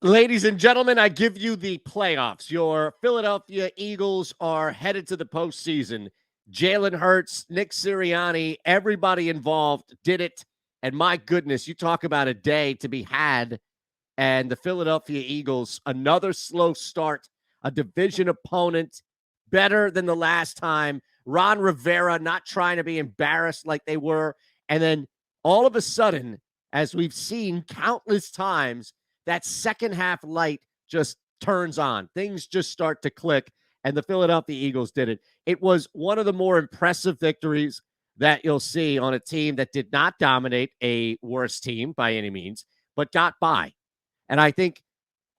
Ladies and gentlemen, I give you the playoffs. Your Philadelphia Eagles are headed to the postseason. Jalen Hurts, Nick Sirianni, everybody involved did it. And my goodness, you talk about a day to be had. And the Philadelphia Eagles, another slow start, a division opponent, better than the last time. Ron Rivera not trying to be embarrassed like they were. And then all of a sudden, as we've seen countless times, that second half light just turns on. Things just start to click, and the Philadelphia Eagles did it. It was one of the more impressive victories that you'll see on a team that did not dominate a worse team by any means, but got by. And I think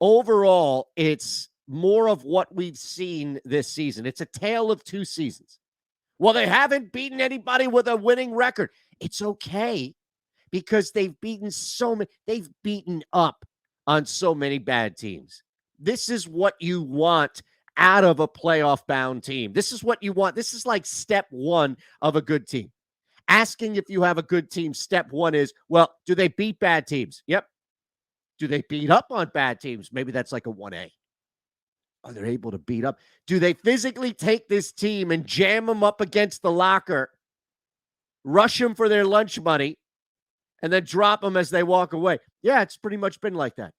overall, it's more of what we've seen this season. It's a tale of two seasons. Well, they haven't beaten anybody with a winning record. It's okay because they've beaten so many. They've beaten up on so many bad teams. This is what you want out of a playoff-bound team. This is what you want. This is like step one of a good team. Asking if you have a good team, step one is, well, do they beat bad teams? Yep. Do they beat up on bad teams? Maybe that's like a 1A. Are they able to beat up? Do they physically take this team and jam them up against the locker, rush them for their lunch money, and then drop them as they walk away? Yeah, it's pretty much been like that.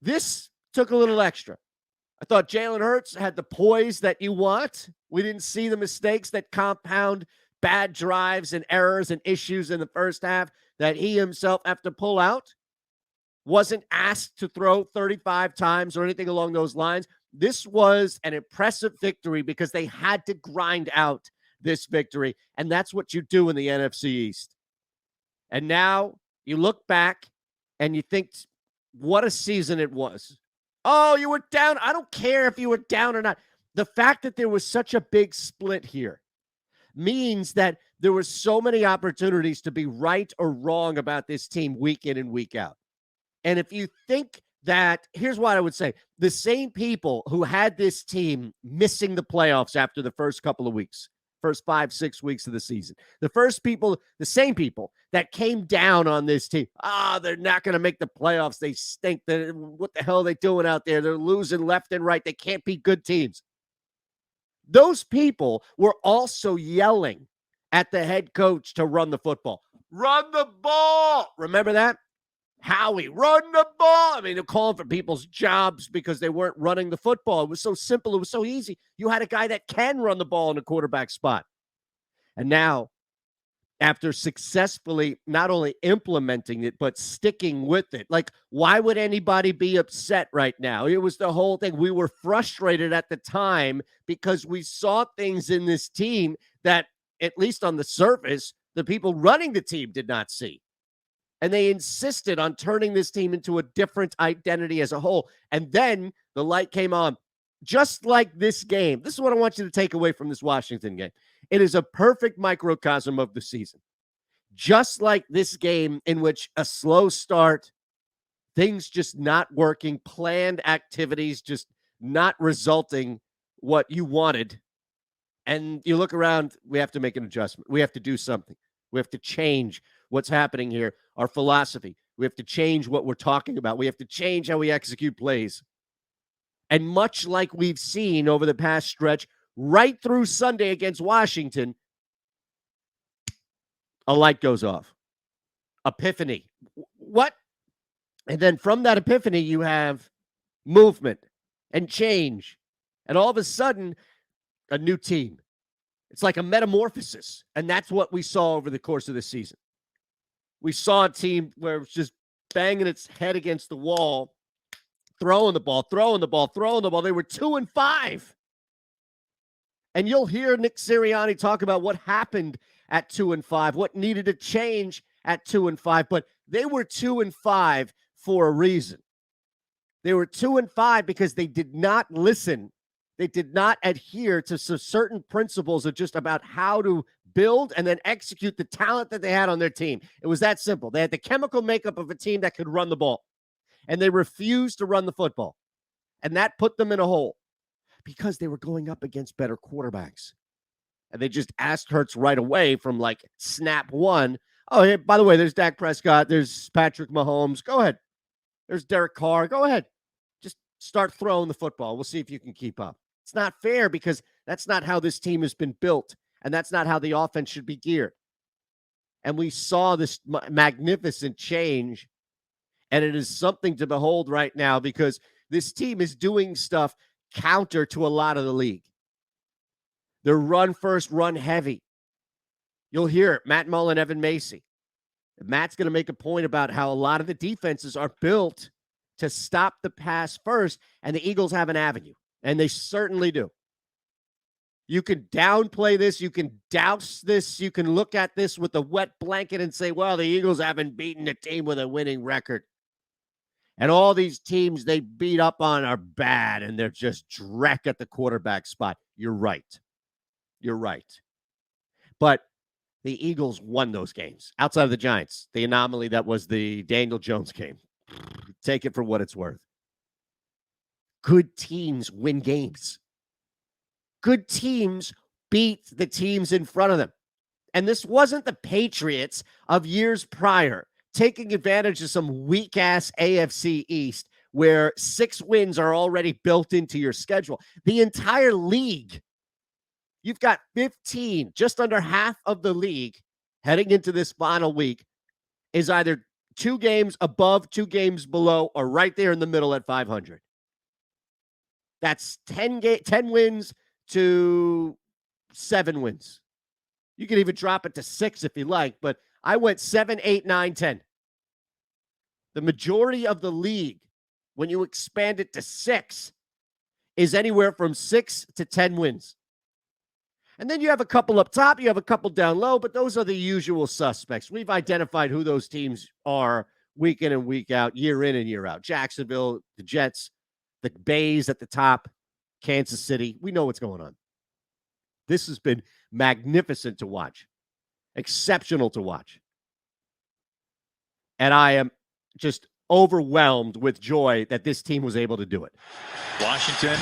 This took a little extra. I thought Jalen Hurts had the poise that you want. We didn't see the mistakes that compound bad drives and errors and issues in the first half that he himself have to pull out. Wasn't asked to throw 35 times or anything along those lines. This was an impressive victory because they had to grind out this victory, and that's what you do in the NFC East. And now you look back and you think, what a season it was. Oh, you were down. I don't care if you were down or not. The fact that there was such a big split here means that there were so many opportunities to be right or wrong about this team week in and week out. And if you think that, here's what I would say. The same people who had this team missing the playoffs after the first couple of weeks, first 5-6 weeks of the season, the same people that came down on this team, they're not going to make the playoffs. They stink. What the hell are they doing out there? They're losing left and right. They can't beat good teams. Those people were also yelling at the head coach to run the football. Run the ball. Remember that? Howie, run the ball. I mean, they're calling for people's jobs because they weren't running the football. It was so simple. It was so easy. You had a guy that can run the ball in a quarterback spot. And now, after successfully not only implementing it, but sticking with it, like, why would anybody be upset right now? It was the whole thing. We were frustrated at the time because we saw things in this team that, at least on the surface, the people running the team did not see. And they insisted on turning this team into a different identity as a whole. And then the light came on. Just like this game. This is what I want you to take away from this Washington game. It is a perfect microcosm of the season. Just like this game in which a slow start, things just not working, planned activities just not resulting what you wanted. And you look around, we have to make an adjustment. We have to do something. We have to change what's happening here, our philosophy. We have to change what we're talking about. We have to change how we execute plays. And much like we've seen over the past stretch, right through Sunday against Washington, a light goes off. Epiphany. What? And then from that epiphany, you have movement and change. And all of a sudden, a new team. It's like a metamorphosis. And that's what we saw over the course of the season. We saw a team where it was just banging its head against the wall, throwing the ball. They were 2-5. And you'll hear Nick Sirianni talk about what happened at 2-5, what needed to change at 2-5. But they were 2-5 for a reason. They were 2-5 because they did not listen. They did not adhere to certain principles of just about how to build and then execute the talent that they had on their team. It was that simple. They had the chemical makeup of a team that could run the ball, and they refused to run the football. And that put them in a hole because they were going up against better quarterbacks. And they just asked Hurts right away from like snap one. Oh, hey, by the way, there's Dak Prescott. There's Patrick Mahomes. Go ahead. There's Derek Carr. Go ahead. Just start throwing the football. We'll see if you can keep up. It's not fair because that's not how this team has been built, and that's not how the offense should be geared. And we saw this magnificent change, and it is something to behold right now because this team is doing stuff counter to a lot of the league. They're run first, run heavy. You'll hear it, Matt Mullin, Evan Macy. Matt's going to make a point about how a lot of the defenses are built to stop the pass first, and the Eagles have an avenue, and they certainly do. You can downplay this. You can douse this. You can look at this with a wet blanket and say, well, the Eagles haven't beaten a team with a winning record. And all these teams they beat up on are bad, and they're just dreck at the quarterback spot. You're right. You're right. But the Eagles won those games outside of the Giants. The anomaly that was the Daniel Jones game. Take it for what it's worth. Good teams win games. Good teams beat the teams in front of them. And this wasn't the Patriots of years prior taking advantage of some weak-ass AFC East where 6 wins are already built into your schedule. The entire league, you've got 15, just under half of the league heading into this final week is either 2 games above, 2 games below, or right there in the middle at 500. That's 10 wins to 7 wins. You can even drop it to 6 if you like, but I went 7, 8, 9, 10. The majority of the league, when you expand it to 6, is anywhere from 6 to 10 wins. And then you have a couple up top, you have a couple down low, but those are the usual suspects. We've identified who those teams are week in and week out, year in and year out. Jacksonville, the Jets, the Bays at the top, Kansas City. We know what's going on. This has been magnificent to watch, exceptional to watch. And I am just overwhelmed with joy that this team was able to do it. Washington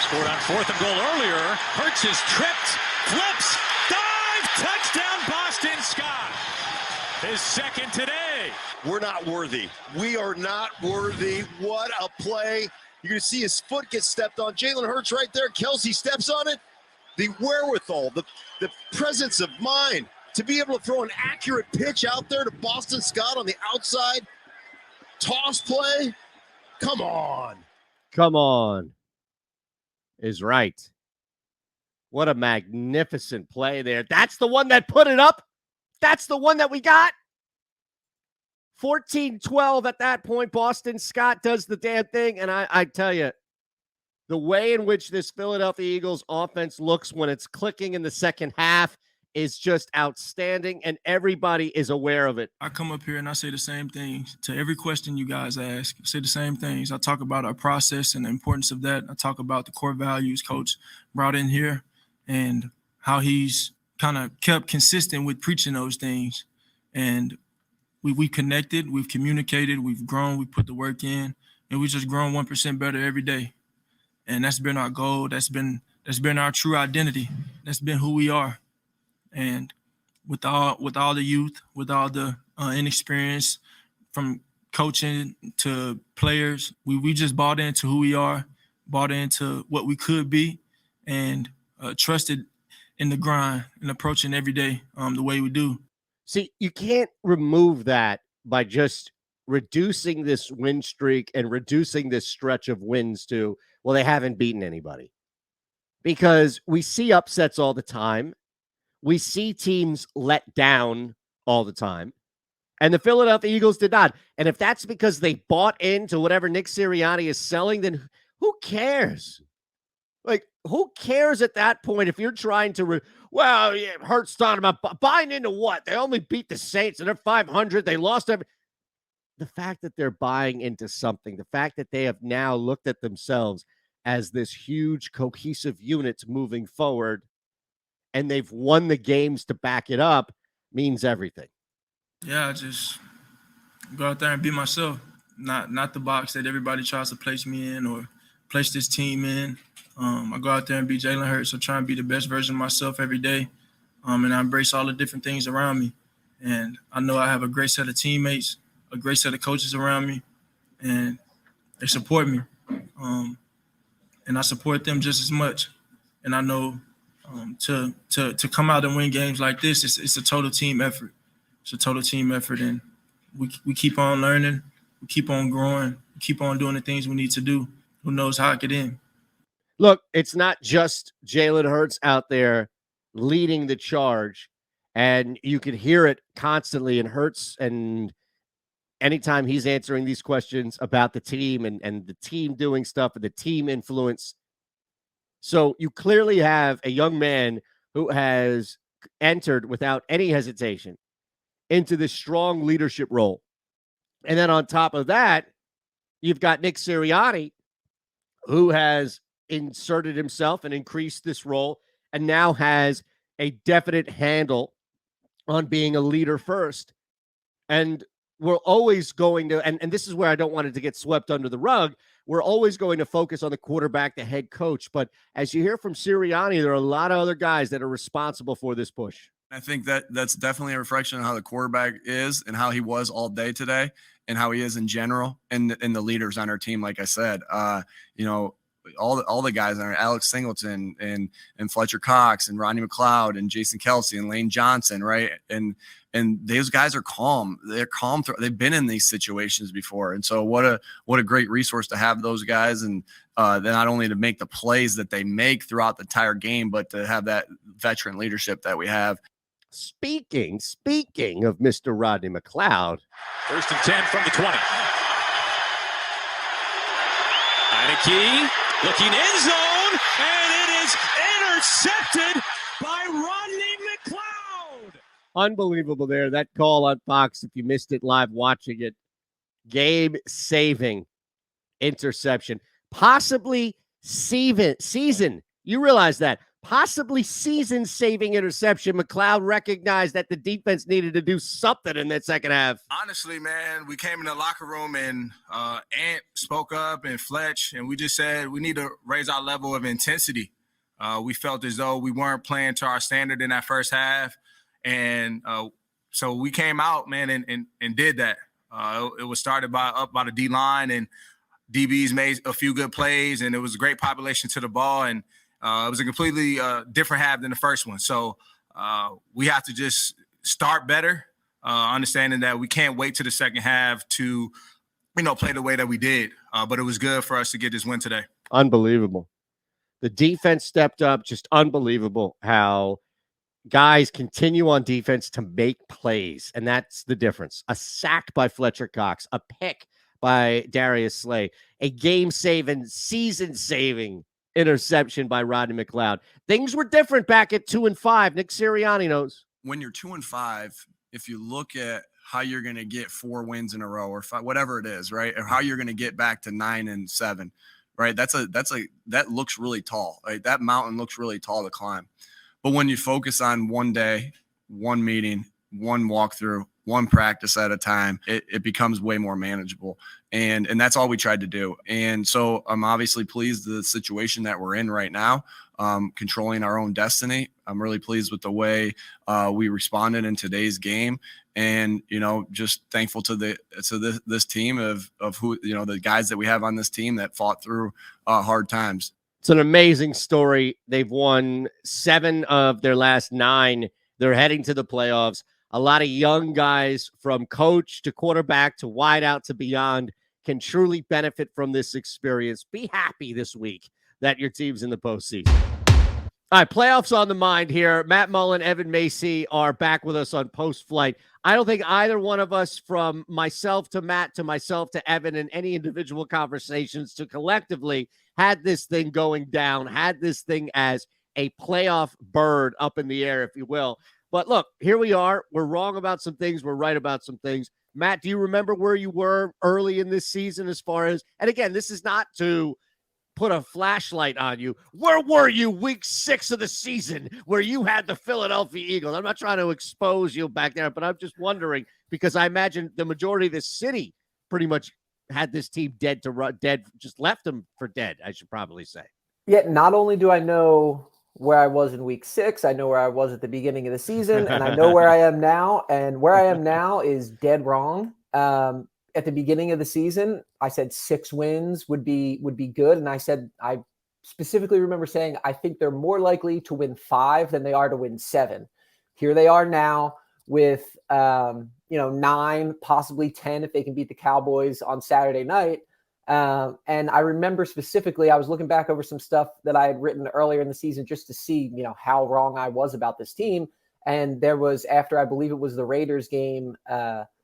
scored on 4th and goal earlier. Hurts is tripped, flips, dive, touchdown Boston Scott. His second today. We're not worthy. We are not worthy. What a play. You're going to see his foot get stepped on. Jalen Hurts right there. Kelsey steps on it. The wherewithal, the presence of mind to be able to throw an accurate pitch out there to Boston Scott on the outside. Toss play. Come on. Come on. Is right. What a magnificent play there. That's the one that put it up. That's the one that we got. 14-12 at that point. Boston Scott does the damn thing. And I tell you, the way in which this Philadelphia Eagles offense looks when it's clicking in the second half is just outstanding, and everybody is aware of it. I come up here and I say the same things to every question you guys ask. I say the same things. I talk about our process and the importance of that. I talk about the core values Coach brought in here and how he's kind of kept consistent with preaching those things. And we connected, we've communicated, we've grown, we put the work in, and we've just grown 1% better every day. And that's been our goal. That's been our true identity. That's been who we are. And with all the youth, with all the inexperience, from coaching to players, we just bought into who we are, bought into what we could be, and trusted in the grind and approaching every day the way we do. See, you can't remove that by just reducing this win streak and reducing this stretch of wins to, well, they haven't beaten anybody. Because we see upsets all the time. We see teams let down all the time. And the Philadelphia Eagles did not. And if that's because they bought into whatever Nick Sirianni is selling, then who cares? Like, who cares at that point if you're trying to, Hurts talking about buying into what? They only beat the Saints and they're 500. They lost every. The fact that they're buying into something, the fact that they have now looked at themselves as this huge cohesive unit moving forward, and they've won the games to back it up, means everything. Yeah, I just go out there and be myself, not the box that everybody tries to place me in or place this team in. I go out there and be Jalen Hurts. I try and be the best version of myself every day, and I embrace all the different things around me. And I know I have a great set of teammates, a great set of coaches around me, and they support me. And I support them just as much. And I know to come out and win games like this, it's a total team effort. It's a total team effort, and we keep on learning, we keep on growing, we keep on doing the things we need to do. Who knows how it could end? Look, it's not just Jalen Hurts out there leading the charge, and you can hear it constantly in Hurts, and anytime he's answering these questions about the team and the team doing stuff and the team influence. So you clearly have a young man who has entered without any hesitation into this strong leadership role. And then on top of that, you've got Nick Sirianni, who has inserted himself and increased this role and now has a definite handle on being a leader first. And we're always going to, and this is where I don't want it to get swept under the rug, we're always going to focus on the quarterback, the head coach. But as you hear from Sirianni, there are a lot of other guys that are responsible for this push. I think that's definitely a reflection of how the quarterback is and how he was all day today and how he is in general and the leaders on our team. Like I said, all the guys on Alex Singleton and Fletcher Cox and Rodney McLeod and Jason Kelsey and Lane Johnson, right? And those guys are calm. They're calm. They've been in these situations before. And so what a great resource to have those guys. And then not only to make the plays that they make throughout the entire game, but to have that veteran leadership that we have. Speaking of Mr. Rodney McLeod. 1st and 10 from the 20. Heineke looking end zone, and it is intercepted by Rodney McLeod. Unbelievable there. That call on Fox, if you missed it live watching it, game-saving interception. Possibly season. You realize that. Possibly season-saving interception. McLeod recognized that the defense needed to do something in that second half. Honestly, man, we came in the locker room and Ant spoke up and Fletch, and we just said we need to raise our level of intensity. We felt as though we weren't playing to our standard in that first half. And so we came out, man, and did that. It was started up by the D-line, and DBs made a few good plays, and it was a great population to the ball, and it was a completely different half than the first one. So we have to just start better, understanding that we can't wait to the second half to, play the way that we did. But it was good for us to get this win today. Unbelievable. The defense stepped up. Just unbelievable how guys continue on defense to make plays. And that's the difference. A sack by Fletcher Cox, a pick by Darius Slay, a game-saving, season-saving interception by Rodney McLeod. Things were different back at 2-5. Nick Sirianni knows. When you're 2-5, if you look at how you're going to get 4 wins in a row or 5, whatever it is, right? Or how you're going to get back to 9-7, right? That looks really tall. Right? That mountain looks really tall to climb. But when you focus on one day, one meeting, one walkthrough, one practice at a time, it becomes way more manageable. And that's all we tried to do. And so I'm obviously pleased with the situation that we're in right now, controlling our own destiny. I'm really pleased with the way we responded in today's game. And, just thankful to this team of who, the guys that we have on this team that fought through hard times. It's an amazing story. They've won 7 of their last 9. They're heading to the playoffs. A lot of young guys from coach to quarterback to wideout to beyond can truly benefit from this experience. Be happy this week that your team's in the postseason. All right, playoffs on the mind here. Matt Mullin, Evan Macy are back with us on Post-Flight. I don't think either one of us, from myself to Matt to myself to Evan, in any individual conversations to collectively had this thing going down, had this thing as a playoff bird up in the air, if you will. But look, here we are. We're wrong about some things. We're right about some things. Matt, do you remember where you were early in this season as far as, and again, this is not to put a flashlight on you. Where were you week 6 of the season where you had the Philadelphia Eagles? I'm not trying to expose you back there, but I'm just wondering, because I imagine the majority of the city pretty much had this team dead, just left them for dead, I should probably say. Yet not only do I know where I was in week 6, I know where I was at the beginning of the season, and I know where I am now. And where I am now is dead wrong. at the beginning of the season, I said 6 wins would be good. And I specifically remember saying, I think they're more likely to win 5 than they are to win 7. Here they are now with, 9, possibly 10, if they can beat the Cowboys on Saturday night. And I remember specifically, I was looking back over some stuff that I had written earlier in the season just to see, how wrong I was about this team. And there was, after I believe it was the Raiders game,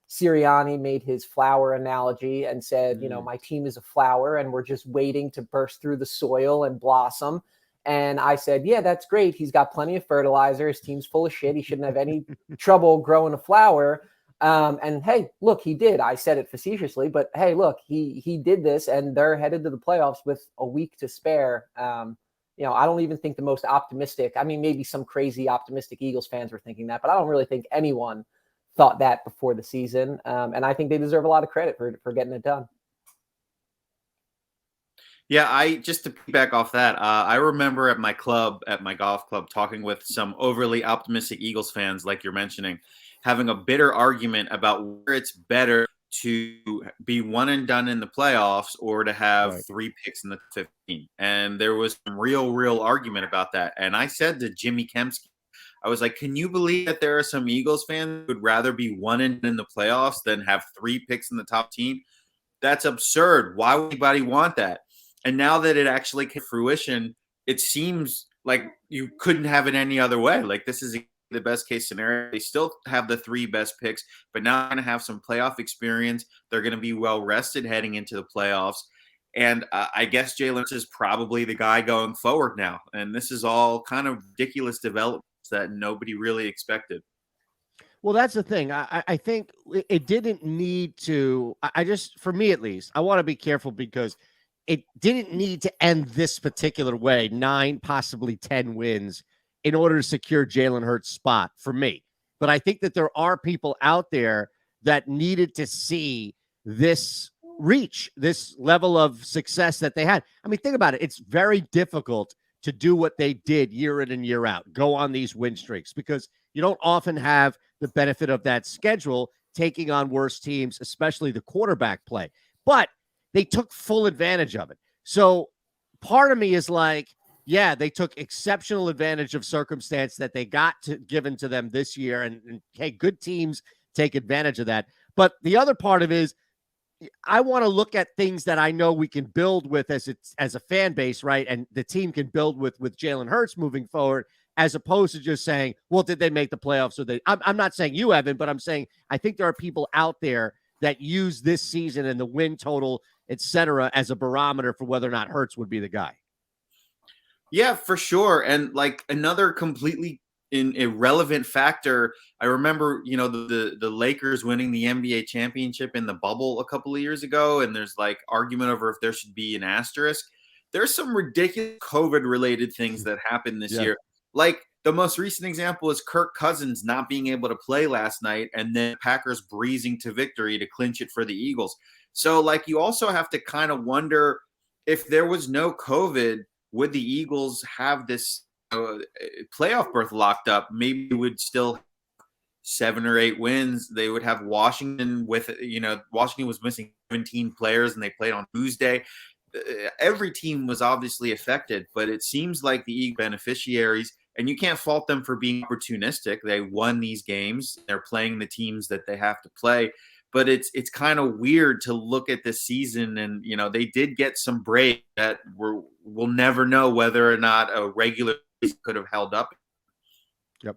Sirianni made his flower analogy and said, my team is a flower and we're just waiting to burst through the soil and blossom. And I said, yeah, that's great. He's got plenty of fertilizer. His team's full of shit. He shouldn't have any trouble growing a flower. And hey, look, he did. I said it facetiously, but hey, look, he did this, and they're headed to the playoffs with a week to spare. I don't even think the most optimistic, I mean, maybe some crazy optimistic Eagles fans were thinking that, but I don't really think anyone thought that before the season. And I think they deserve a lot of credit for getting it done. Yeah, just to piggyback off that, I remember at my golf club, talking with some overly optimistic Eagles fans, like you're mentioning, having a bitter argument about where it's better to be one and done in the playoffs or to have 3 picks in the 15. And there was some real argument about that. And I said to Jimmy Kempski, I was like, can you believe that there are some Eagles fans who would rather be one and in the playoffs than have 3 picks in the top team? That's absurd. Why would anybody want that? And now that it actually came to fruition, it seems like you couldn't have it any other way. Like, this is the best case scenario. They still have the 3 best picks, but now they're going to have some playoff experience. They're going to be well rested heading into the playoffs. And I guess Jalen Hurts is probably the guy going forward now. And this is all kind of ridiculous developments that nobody really expected. Well, that's the thing. I think it didn't need to. For me at least, I want to be careful because it didn't need to end this particular way, 9, possibly 10 wins in order to secure Jalen Hurts' spot for me. But I think that there are people out there that needed to see this reach, this level of success that they had. I mean, think about it. It's very difficult to do what they did year in and year out, go on these win streaks, because you don't often have the benefit of that schedule taking on worse teams, especially the quarterback play. But they took full advantage of it. So part of me is like, yeah, they took exceptional advantage of circumstance that they got given to them this year. And hey, good teams take advantage of that. But the other part of it is, I want to look at things that I know we can build with as a fan base, right? And the team can build with Jalen Hurts moving forward, as opposed to just saying, well, did they make the playoffs? Or I'm not saying you haven't, but I'm saying I think there are people out there that use this season and the win total, et cetera, as a barometer for whether or not Hurts would be the guy. Yeah, for sure. And like another completely irrelevant factor, I remember, the Lakers winning the NBA championship in the bubble a couple of years ago, and there's like argument over if there should be an asterisk. There's some ridiculous COVID-related things that happened this year. Like the most recent example is Kirk Cousins not being able to play last night, and then Packers breezing to victory to clinch it for the Eagles. So like you also have to kind of wonder, if there was no COVID, would the Eagles have this playoff berth locked up? Maybe it would still 7 or 8 wins. They would have Washington Washington was missing 17 players and they played on Tuesday. Every team was obviously affected, but it seems like the Eagles beneficiaries, and you can't fault them for being opportunistic. They won these games. They're playing the teams that they have to play. But it's kind of weird to look at this season, and they did get some break that we'll never know whether or not a regular season could have held up. Yep.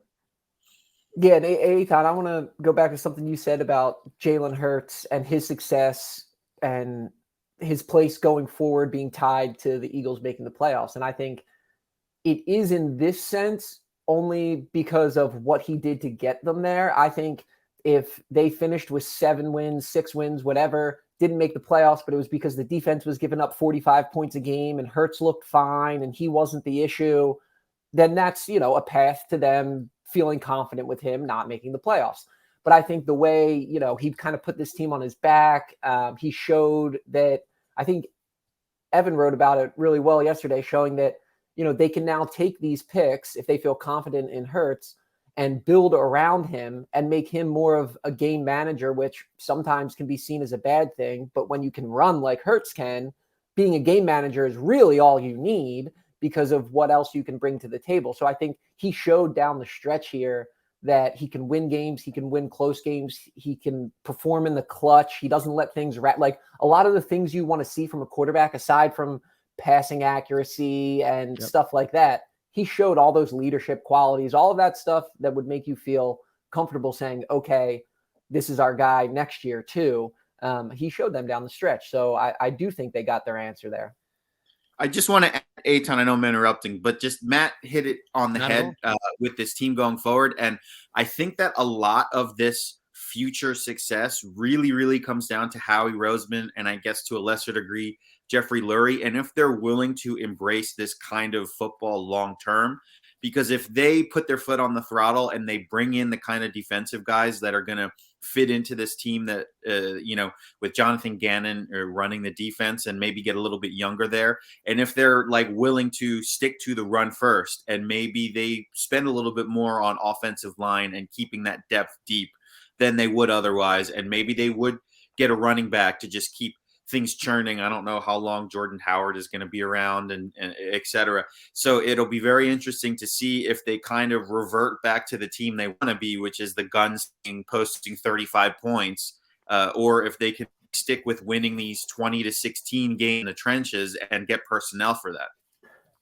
Yeah, and Eytan, I want to go back to something you said about Jalen Hurts and his success and his place going forward being tied to the Eagles making the playoffs. And I think it is in this sense only because of what he did to get them there. I think if they finished with 7 wins, 6 wins, whatever, didn't make the playoffs, but it was because the defense was giving up 45 points a game and Hurts looked fine and he wasn't the issue, then that's, a path to them feeling confident with him not making the playoffs. But I think the way, he kind of put this team on his back, he showed that, I think Evan wrote about it really well yesterday, showing that, they can now take these picks if they feel confident in Hurts and build around him and make him more of a game manager, which sometimes can be seen as a bad thing. But when you can run like Hurts can, being a game manager is really all you need because of what else you can bring to the table. So I think he showed down the stretch here that he can win games, he can win close games, he can perform in the clutch. He doesn't let things like a lot of the things you want to see from a quarterback, aside from passing accuracy and stuff like that. He showed all those leadership qualities, all of that stuff that would make you feel comfortable saying, okay, this is our guy next year too. He showed them down the stretch. So I do think they got their answer there. I just want to add, Eytan, I know I'm interrupting, but just Matt hit it on the head with this team going forward. And I think that a lot of this future success really, really comes down to Howie Roseman and I guess to a lesser degree, Jeffrey Lurie. And if they're willing to embrace this kind of football long term, because if they put their foot on the throttle and they bring in the kind of defensive guys that are going to fit into this team that, with Jonathan Gannon running the defense and maybe get a little bit younger there. And if they're like willing to stick to the run first and maybe they spend a little bit more on offensive line and keeping that depth deep than they would otherwise. And maybe they would get a running back to just keep things churning. I don't know how long Jordan Howard is going to be around and et cetera. So it'll be very interesting to see if they kind of revert back to the team they want to be, which is the gunsling posting 35 points, or if they can stick with winning these 20-16 games in the trenches and get personnel for that.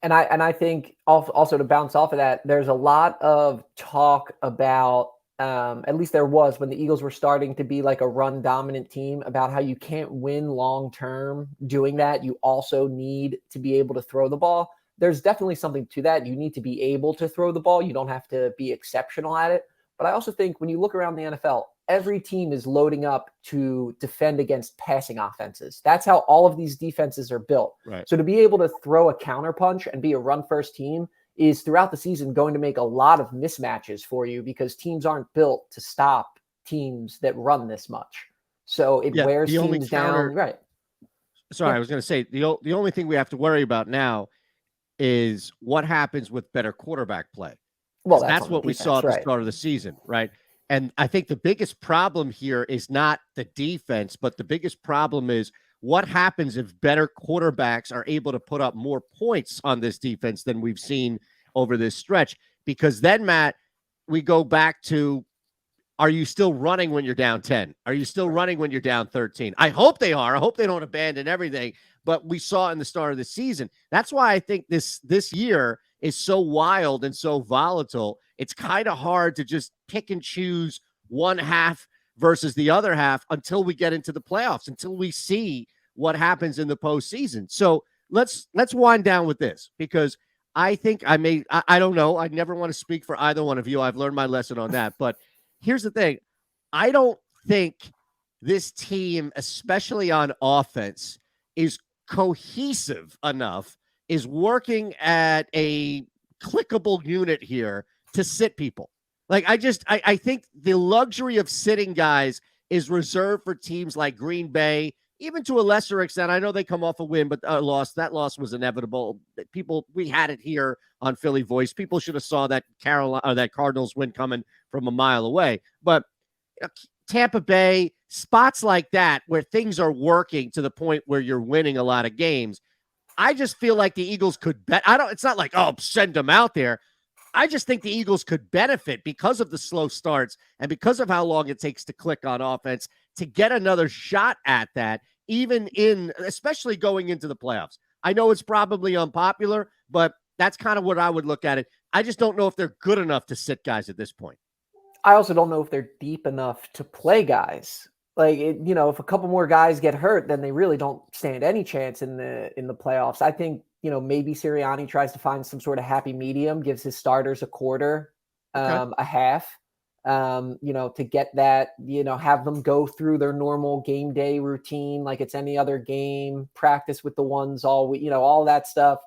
And I think also to bounce off of that, there's a lot of talk about, at least there was when the Eagles were starting to be like a run dominant team, about how you can't win long term doing that. You also need to be able to throw the ball. There's definitely something to that. You need to be able to throw the ball. You don't have to be exceptional at it. But I also think when you look around the NFL, every team is loading up to defend against passing offenses. That's how all of these defenses are built. Right. So to be able to throw a counterpunch and be a run first team is throughout the season going to make a lot of mismatches for you because teams aren't built to stop teams that run this much. So it wears teams down. Right. Sorry, I was going to say the only thing we have to worry about now is what happens with better quarterback play. Well, that's what we saw at the start of the season, right? And I think the biggest problem here is not the defense, but the biggest problem is what happens if better quarterbacks are able to put up more points on this defense than we've seen over this stretch? Because then, Matt, we go back to, are you still running when you're down 10? Are you still running when you're down 13? I hope they are. I hope they don't abandon everything. But we saw in the start of the season. That's why I think this year is so wild and so volatile. It's kind of hard to just pick and choose one half versus the other half until we get into the playoffs, until we see what happens in the postseason. So let's wind down with this, because I think I don't know. I never want to speak for either one of you. I've learned my lesson on that. But here's the thing. I don't think this team, especially on offense, is cohesive enough, is working at a clickable unit here to sit people. Like, I think the luxury of sitting guys is reserved for teams like Green Bay, even to a lesser extent. I know they come off a win, but a loss. That loss was inevitable. We had it here on Philly Voice. People should have saw that Cardinals win coming from a mile away. But Tampa Bay, spots like that where things are working to the point where you're winning a lot of games. I just feel like the Eagles could bet. It's not like, oh, send them out there. I just think the Eagles could benefit because of the slow starts and because of how long it takes to click on offense to get another shot at that, especially going into the playoffs. I know it's probably unpopular, but that's kind of what I would look at it. I just don't know if they're good enough to sit guys at this point. I also don't know if they're deep enough to play guys. Like, if a couple more guys get hurt, then they really don't stand any chance in the playoffs. I think, maybe Sirianni tries to find some sort of happy medium, gives his starters a quarter, a half, to get that, have them go through their normal game day routine like it's any other game, practice with the ones all week, all that stuff.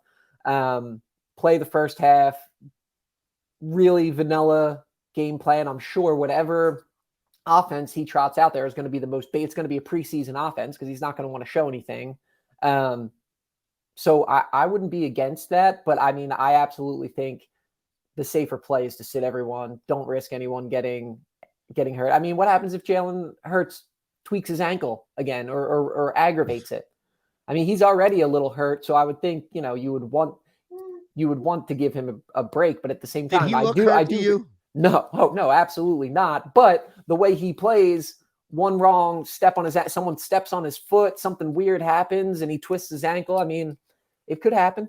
Play the first half, really vanilla game plan. I'm sure whatever offense he trots out there is going to be it's going to be a preseason offense because he's not going to want to show anything. So I wouldn't be against that, but I mean, I absolutely think the safer play is to sit everyone. Don't risk anyone getting hurt. I mean, what happens if Jalen Hurts tweaks his ankle again or aggravates it? I mean, he's already a little hurt, so I would think, you would want to give him a break, but at the same time, Did he look hurt to you? No, no, absolutely not. But the way he plays, one wrong step on someone steps on his foot, something weird happens, and he twists his ankle. I mean, it could happen.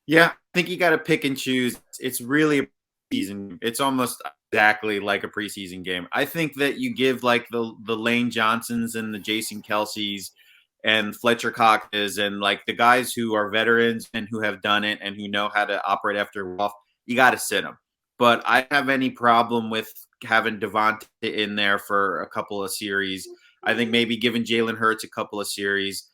Yeah, I think you got to pick and choose. It's really a season. It's almost exactly like a preseason game. I think that you give like the Lane Johnsons and the Jason Kelce's and Fletcher Cox's and like the guys who are veterans and who have done it and who know how to operate after off. You got to sit them. But I don't have any problem with having Devontae in there for a couple of series. I think maybe giving Jalen Hurts a couple of series.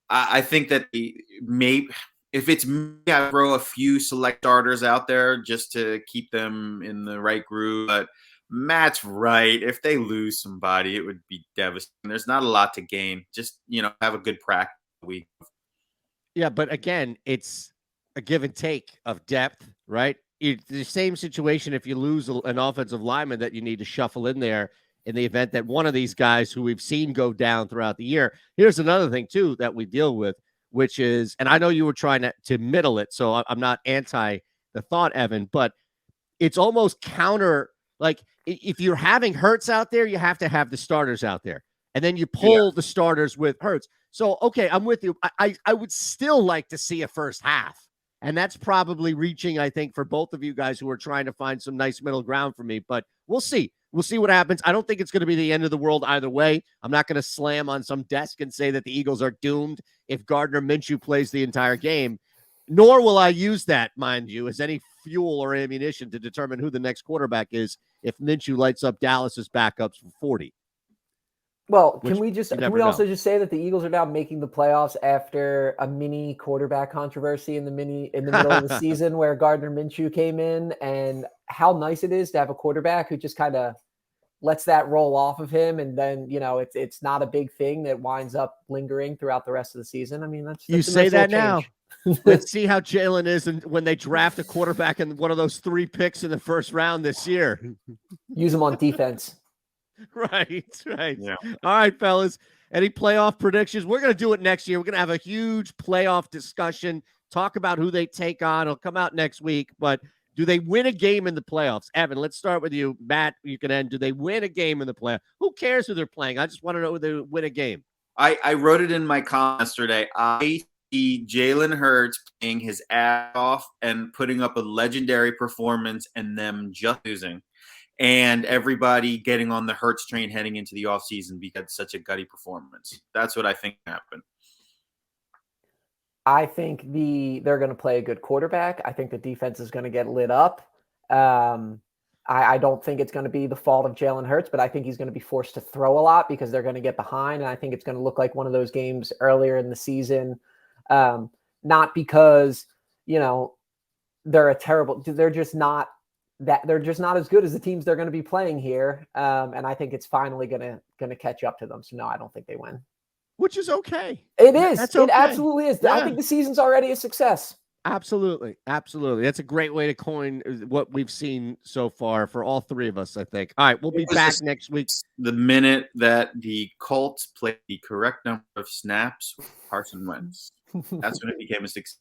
I think that if it's me, I throw a few select starters out there just to keep them in the right groove. But Matt's right. If they lose somebody, it would be devastating. There's not a lot to gain. Just, have a good practice week. Yeah, but again, it's a give and take of depth, right? It's the same situation if you lose an offensive lineman that you need to shuffle in there in the event that one of these guys who we've seen go down throughout the year. Here's another thing, too, that we deal with, which is, and I know you were trying to middle it, so I'm not anti the thought, Evan, but it's almost counter. Like, if you're having Hurts out there, you have to have the starters out there. And then you pull the starters with Hurts. So, okay, I'm with you. I would still like to see a first half. And that's probably reaching, I think, for both of you guys who are trying to find some nice middle ground for me. But we'll see. We'll see what happens. I don't think it's going to be the end of the world either way. I'm not going to slam on some desk and say that the Eagles are doomed if Gardner Minshew plays the entire game. Nor will I use that, mind you, as any fuel or ammunition to determine who the next quarterback is if Minshew lights up Dallas's backups for 40. Well, can we also just say that the Eagles are now making the playoffs after a mini quarterback controversy in the middle of the season where Gardner Minshew came in, and how nice it is to have a quarterback who just kind of lets that roll off of him, and then it's not a big thing that winds up lingering throughout the rest of the season. I mean, that's you a say nice that little now. Let's see how Jalen is, and when they draft a quarterback in one of those 3 picks in the first round this year, use him on defense. Right. Yeah. All right, fellas. Any playoff predictions? We're going to do it next year. We're going to have a huge playoff discussion, talk about who they take on. It'll come out next week. But do they win a game in the playoffs? Evan, let's start with you. Matt, you can end. Do they win a game in the playoffs? Who cares who they're playing? I just want to know who they win a game. I wrote it in my column yesterday. I see Jalen Hurts playing his ass off and putting up a legendary performance and them just losing. And everybody getting on the Hurts train heading into the offseason because it's such a gutty performance. That's what I think happened. I think they're going to play a good quarterback. I think the defense is going to get lit up. I don't think it's going to be the fault of Jalen Hurts, but I think he's going to be forced to throw a lot because they're going to get behind. And I think it's going to look like one of those games earlier in the season. Not because, they're they're just not as good as the teams they're going to be playing here. And I think it's finally going to catch up to them. So no, I don't think they win. Which is okay. It is. That's okay. It absolutely is. Yeah. I think the season's already a success. Absolutely. That's a great way to coin what we've seen so far for all 3 of us, I think. All right, we'll be back next week. The minute that the Colts played the correct number of snaps with Carson Wentz, that's when it became a success.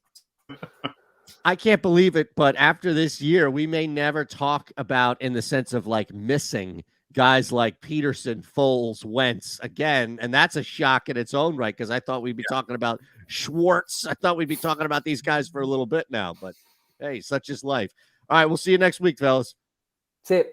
I can't believe it, but after this year, we may never talk about, in the sense of like missing guys like Peterson, Foles, Wentz again. And that's a shock in its own right, because I thought we'd be talking about Schwartz. I thought we'd be talking about these guys for a little bit now, but hey, such is life. All right, we'll see you next week, fellas. See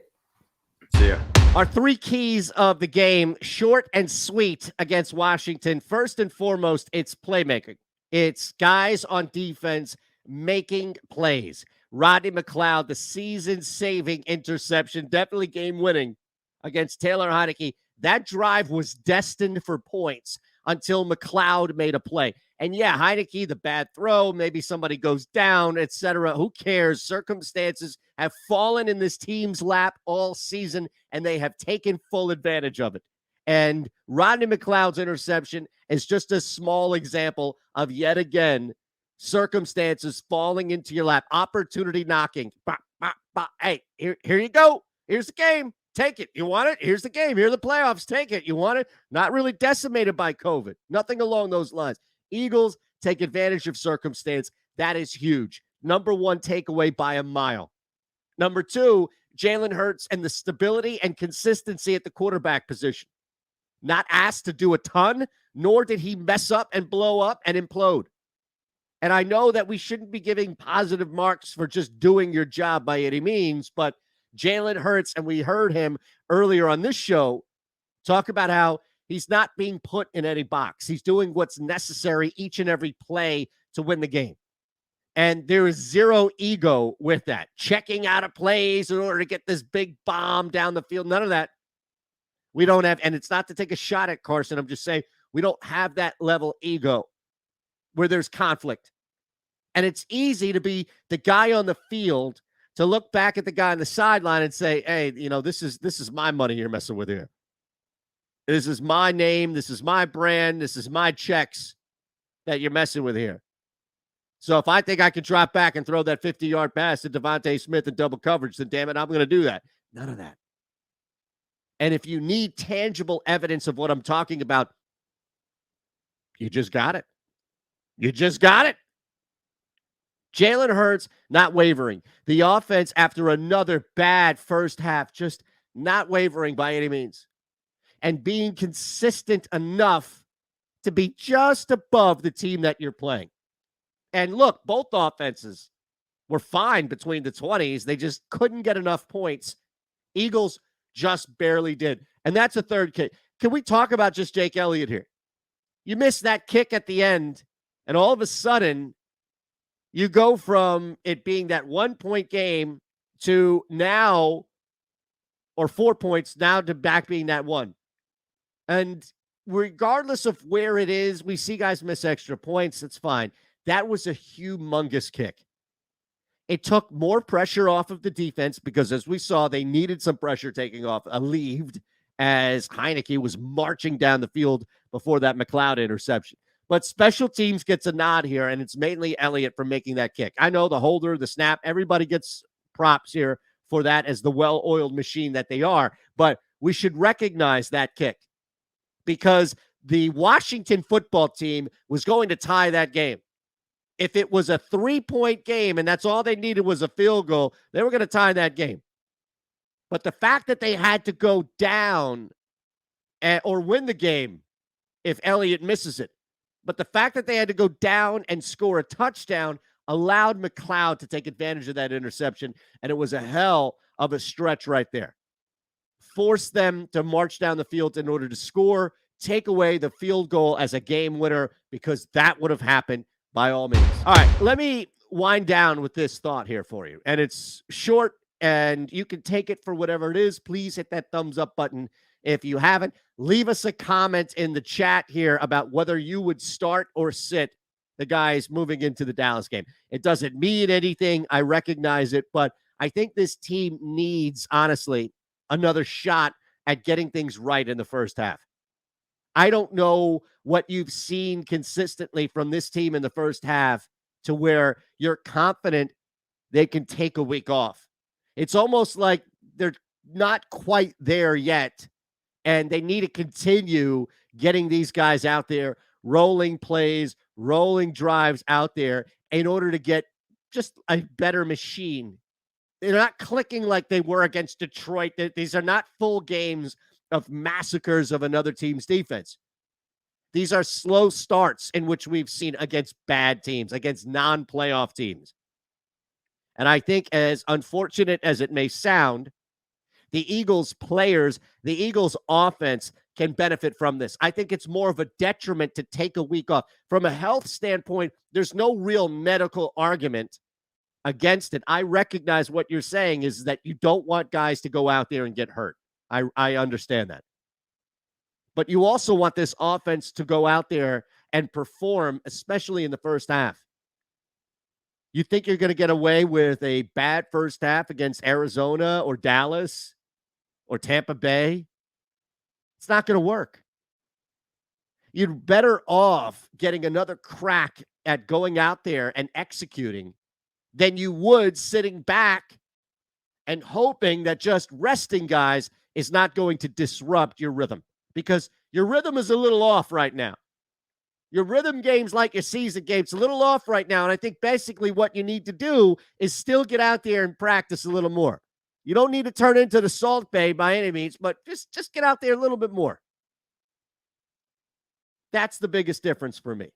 ya. Our 3 keys of the game, short and sweet against Washington. First and foremost, it's playmaking. It's guys on defense making plays. Rodney McLeod, the season-saving interception, definitely game-winning against Taylor Heinicke. That drive was destined for points until McLeod made a play. And yeah, Heinicke, the bad throw, maybe somebody goes down, etc. Who cares? Circumstances have fallen in this team's lap all season, and they have taken full advantage of it. And Rodney McLeod's interception is just a small example of, yet again, circumstances falling into your lap, opportunity knocking. Bah, bah, bah. Hey, here you go. Here's the game. Take it. You want it? Here's the game. Here are the playoffs. Take it. You want it? Not really decimated by COVID. Nothing along those lines. Eagles take advantage of circumstance. That is huge. Number one takeaway by a mile. Number two, Jalen Hurts and the stability and consistency at the quarterback position. Not asked to do a ton, nor did he mess up and blow up and implode. And I know that we shouldn't be giving positive marks for just doing your job by any means, but Jalen Hurts, and we heard him earlier on this show, talk about how he's not being put in any box. He's doing what's necessary each and every play to win the game. And there is zero ego with that. Checking out of plays in order to get this big bomb down the field. None of that. We don't have, and it's not to take a shot at Carson. I'm just saying we don't have that level ego where there's conflict. And it's easy to be the guy on the field to look back at the guy on the sideline and say, hey, this is my money you're messing with here. This is my name. This is my brand. This is my checks that you're messing with here. So if I think I can drop back and throw that 50-yard pass to Devontae Smith in double coverage, then damn it, I'm going to do that. None of that. And if you need tangible evidence of what I'm talking about, you just got it. You just got it. Jalen Hurts not wavering. The offense, after another bad first half, just not wavering by any means. And being consistent enough to be just above the team that you're playing. And look, both offenses were fine between the 20s. They just couldn't get enough points. Eagles just barely did. And that's a third kick. Can we talk about just Jake Elliott here? You miss that kick at the end, and all of a sudden, you go from it being that 1-point game to now, or 4 points, now to back being that one. And regardless of where it is, we see guys miss extra points. That's fine. That was a humongous kick. It took more pressure off of the defense because, as we saw, they needed some pressure taking off, alleviated as Heineke was marching down the field before that McLeod interception. But special teams gets a nod here, and it's mainly Elliott for making that kick. I know the holder, the snap, everybody gets props here for that as the well-oiled machine that they are. But we should recognize that kick because the Washington football team was going to tie that game. If it was a 3-point game and that's all they needed was a field goal, they were going to tie that game. But the fact that they had to go down or win the game if Elliott misses it, but the fact that they had to go down and score a touchdown allowed McLeod to take advantage of that interception, and it was a hell of a stretch right there. Forced them to march down the field in order to score, take away the field goal as a game winner, because that would have happened by all means. All right, let me wind down with this thought here for you. And it's short, and you can take it for whatever it is. Please hit that thumbs up button if you haven't. Leave us a comment in the chat here about whether you would start or sit the guys moving into the Dallas game. It doesn't mean anything. I recognize it, but I think this team needs, honestly, another shot at getting things right in the first half. I don't know what you've seen consistently from this team in the first half to where you're confident they can take a week off. It's almost like they're not quite there yet, and they need to continue getting these guys out there, rolling plays, rolling drives out there in order to get just a better machine. They're not clicking like they were against Detroit. These are not full games of massacres of another team's defense. These are slow starts in which we've seen against bad teams, against non-playoff teams. And I think, as unfortunate as it may sound, the Eagles players, the Eagles offense can benefit from this. I think it's more of a detriment to take a week off. From a health standpoint, there's no real medical argument against it. I recognize what you're saying is that you don't want guys to go out there and get hurt. I understand that. But you also want this offense to go out there and perform, especially in the first half. You think you're going to get away with a bad first half against Arizona or Dallas or Tampa Bay? It's not going to work. You're better off getting another crack at going out there and executing than you would sitting back and hoping that just resting guys is not going to disrupt your rhythm, because your rhythm is a little off right now. Your rhythm game's like your season game's a little off right now. And I think basically what you need to do is still get out there and practice a little more. You don't need to turn into the Salt Bay by any means, but just get out there a little bit more. That's the biggest difference for me.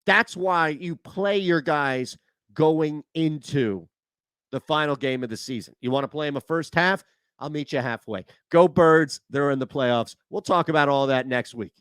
That's why you play your guys going into the final game of the season. You want to play them a first half? I'll meet you halfway. Go Birds. They're in the playoffs. We'll talk about all that next week.